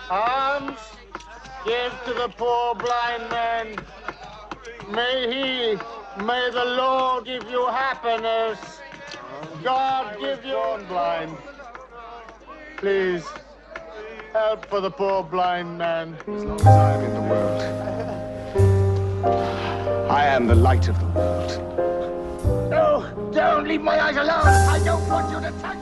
Alms, give to the poor blind man. May the Lord give you happiness. God give you blind. Please, help for the poor blind man. As long as I am in the world, I am the light of the world. No, don't leave my eyes alone. I don't want you to touch.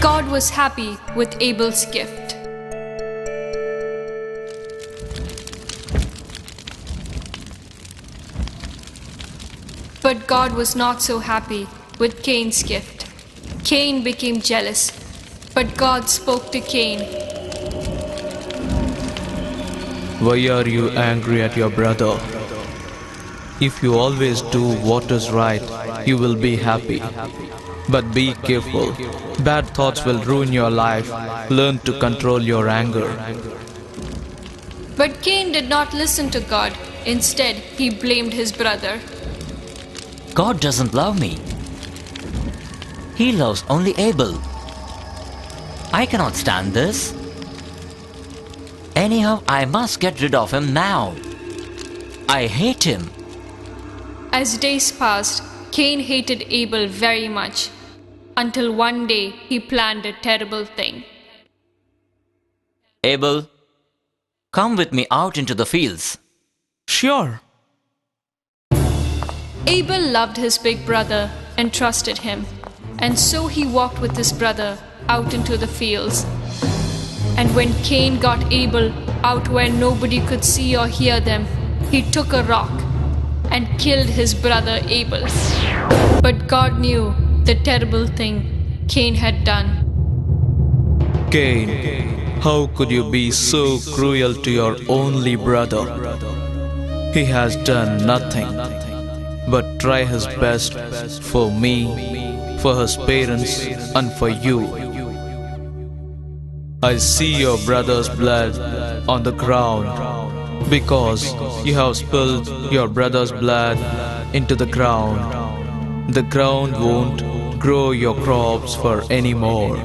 God was happy with Abel's gift. But God was not so happy with Cain's gift. Cain became jealous, but God spoke to Cain. Why are you angry at your brother? If you always do what is right, you will be happy. But be careful. Bad thoughts will ruin your life. Learn to control your anger. But Cain did not listen to God. Instead, he blamed his brother. God doesn't love me. He loves only Abel. I cannot stand this. Anyhow, I must get rid of him now. I hate him. As days passed, Cain hated Abel very much, until one day he planned a terrible thing. Abel, come with me out into the fields. Sure. Abel loved his big brother and trusted him, and so he walked with his brother out into the fields. And when Cain got Abel out where nobody could see or hear them, he took a rock and killed his brother Abel. But God knew the terrible thing Cain had done. Cain, how could you be so cruel to your only brother? He has done nothing but try his best for me, for his parents, and for you. I see your brother's blood on the ground because you have spilled your brother's blood into the ground. The ground won't grow your crops for anymore.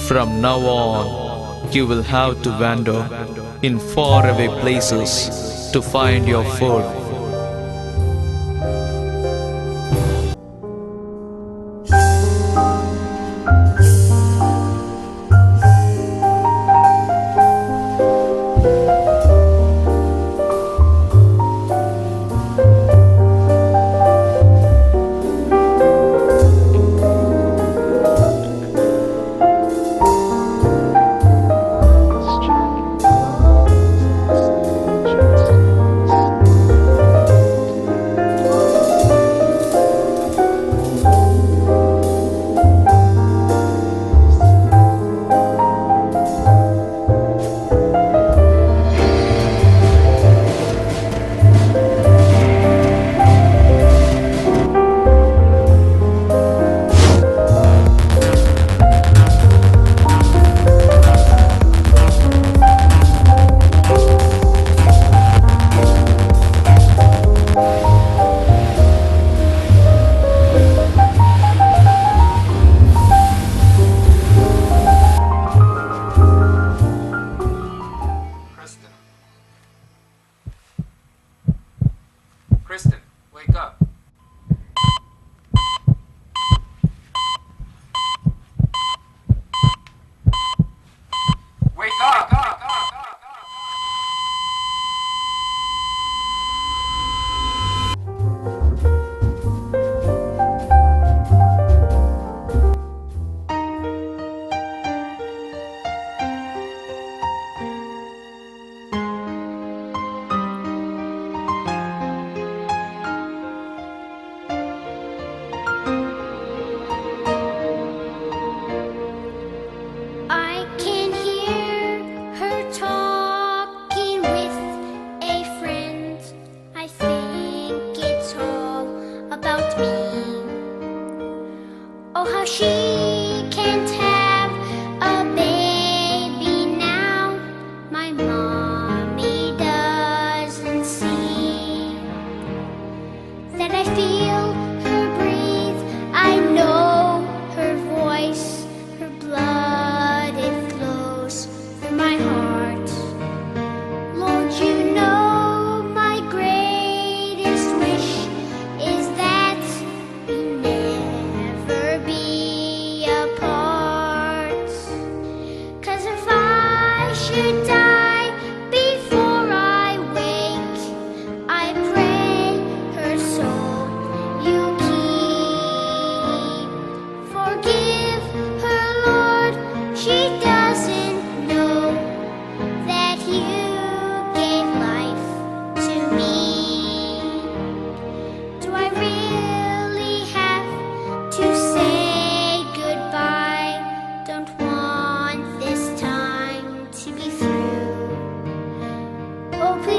From now on, you will have to wander in faraway places to find your food.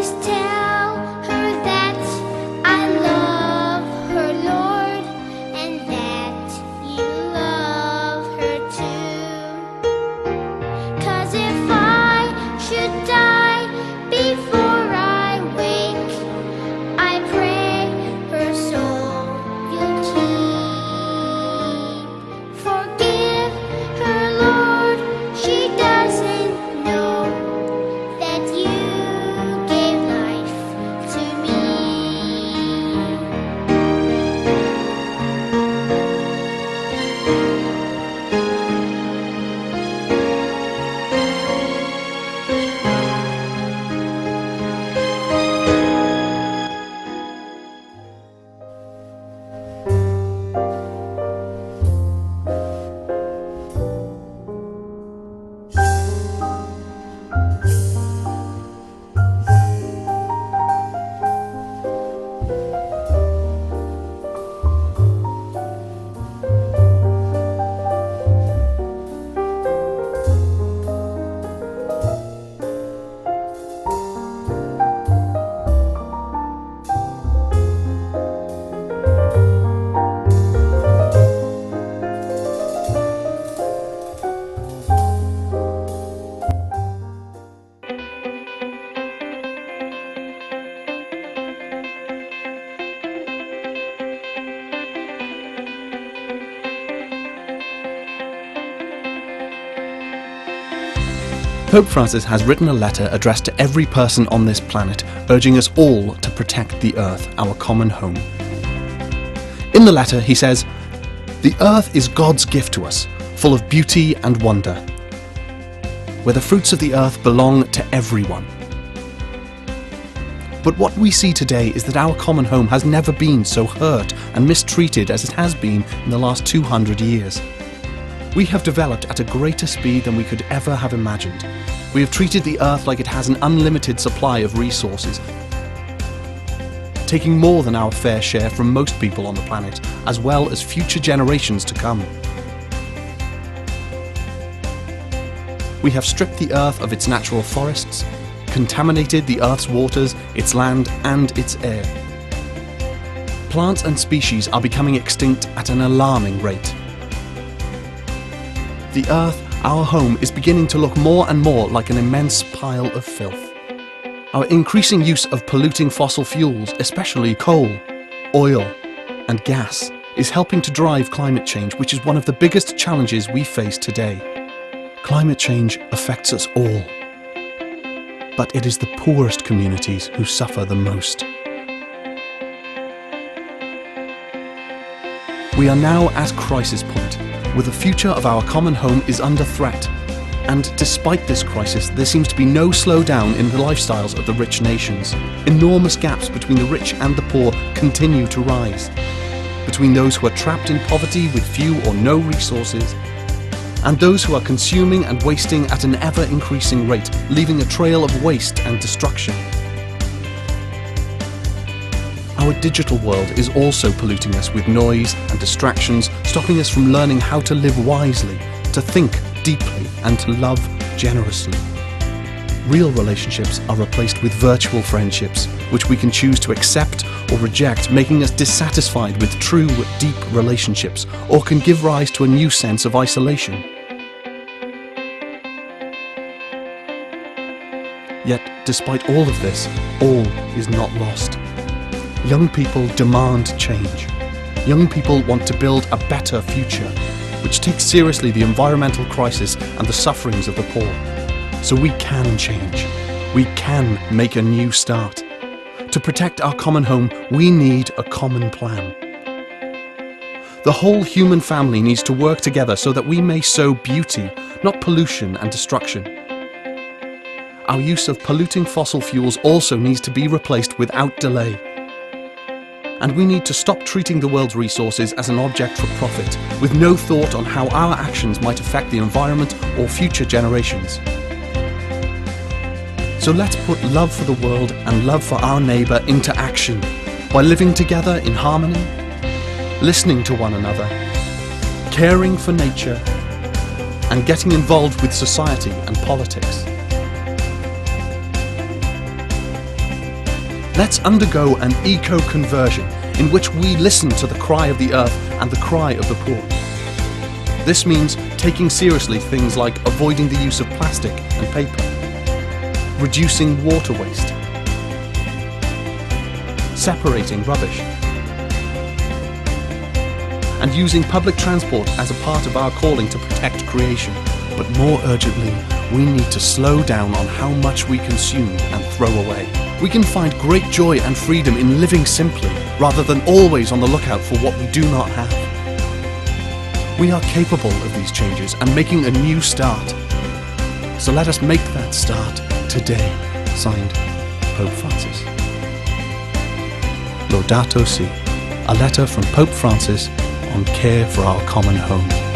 Just tell her that I love her, Lord, and that you love her too. 'Cause if I should die before I wake, I pray her soul you'll keep. Forgive her, Lord, she doesn't know that you gave life to me. Pope Francis has written a letter addressed to every person on this planet, urging us all to protect the earth, our common home. In the letter, he says, "The earth is God's gift to us, full of beauty and wonder, where the fruits of the earth belong to everyone. But what we see today is that our common home has never been so hurt and mistreated as it has been in the last 200 years. We have developed at a greater speed than we could ever have imagined. We have treated the earth like it has an unlimited supply of resources, taking more than our fair share from most people on the planet, as well as future generations to come. We have stripped the earth of its natural forests, contaminated the earth's waters, its land, and its air. Plants and species are becoming extinct at an alarming rate. The earth, our home, is beginning to look more and more like an immense pile of filth. Our increasing use of polluting fossil fuels, especially coal, oil, and gas, is helping to drive climate change, which is one of the biggest challenges we face today. Climate change affects us all, but it is the poorest communities who suffer the most. We are now at crisis point, where the future of our common home is under threat. And despite this crisis, there seems to be no slowdown in the lifestyles of the rich nations. Enormous gaps between the rich and the poor continue to rise. Between those who are trapped in poverty with few or no resources, and those who are consuming and wasting at an ever-increasing rate, leaving a trail of waste and destruction. Our digital world is also polluting us with noise and distractions, stopping us from learning how to live wisely, to think deeply, and to love generously. Real relationships are replaced with virtual friendships, which we can choose to accept or reject, making us dissatisfied with true, deep relationships, or can give rise to a new sense of isolation. Yet, despite all of this, all is not lost. Young people demand change. Young people want to build a better future, which takes seriously the environmental crisis and the sufferings of the poor. So we can change. We can make a new start. To protect our common home, we need a common plan. The whole human family needs to work together so that we may sow beauty, not pollution and destruction. Our use of polluting fossil fuels also needs to be replaced without delay. And we need to stop treating the world's resources as an object for profit, with no thought on how our actions might affect the environment or future generations. So let's put love for the world and love for our neighbour into action by living together in harmony, listening to one another, caring for nature, and getting involved with society and politics. Let's undergo an eco-conversion in which we listen to the cry of the earth and the cry of the poor. This means taking seriously things like avoiding the use of plastic and paper, reducing water waste, separating rubbish, and using public transport as a part of our calling to protect creation. But more urgently, we need to slow down on how much we consume and throw away. We can find great joy and freedom in living simply, rather than always on the lookout for what we do not have. We are capable of these changes and making a new start. So let us make that start today. Signed, Pope Francis. Laudato Si, a letter from Pope Francis on care for our common home.